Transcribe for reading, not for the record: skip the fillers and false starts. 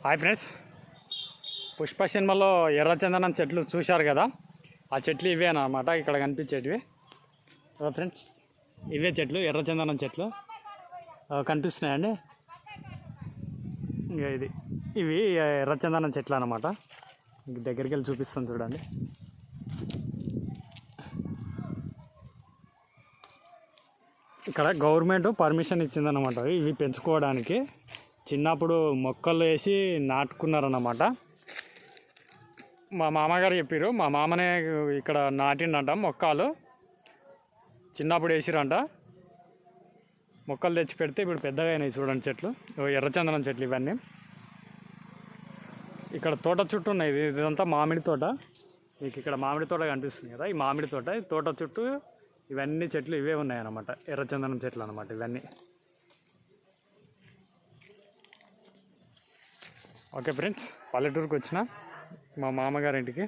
Hi friends, Pushpa సినిమాలో ఎర్రచందనం చెట్లు చూశారు కదా. ఆ చెట్లు ఇవే అన్నమాట ఇక్కడ కనిపించేటివి. ఫ్రెండ్స్, ఇవే చెట్లు, ఎర్రచందనం చెట్లు కనిపిస్తున్నాయండి. ఇంకా ఇవి ఎర్రచందనం చెట్లు అన్నమాట. దగ్గరికి వెళ్ళి చూపిస్తాను చూడండి. ఇక్కడ గవర్నమెంట్ పర్మిషన్ ఇచ్చిందన్నమాట ఇవి పెంచుకోవడానికి. చిన్నప్పుడు మొక్కలు వేసి నాటుకున్నారన్నమాట. మా మామగారు చెప్పారు, మా మామనే ఇక్కడ నాటిండంట మొక్కలు. చిన్నప్పుడు వేసిరంట, మొక్కలు తెచ్చి పెడితే ఇప్పుడు పెద్దగా అయినాయి చూడండి చెట్లు. ఎర్రచందనం చెట్లు ఇవన్నీ. ఇక్కడ తోట చుట్టూ ఉన్నాయి. ఇదంతా మామిడి తోట. మీకు ఇక్కడ మామిడి తోట కనిపిస్తుంది కదా, ఈ మామిడి తోట. ఈ తోట చుట్టూ ఇవన్నీ చెట్లు ఇవే ఉన్నాయన్నమాట, ఎర్రచందనం చెట్లు అన్నమాట ఇవన్నీ. ఓకే ఫ్రెండ్స్, పల్లెటూరుకి వచ్చిన మా మామగారింటికి.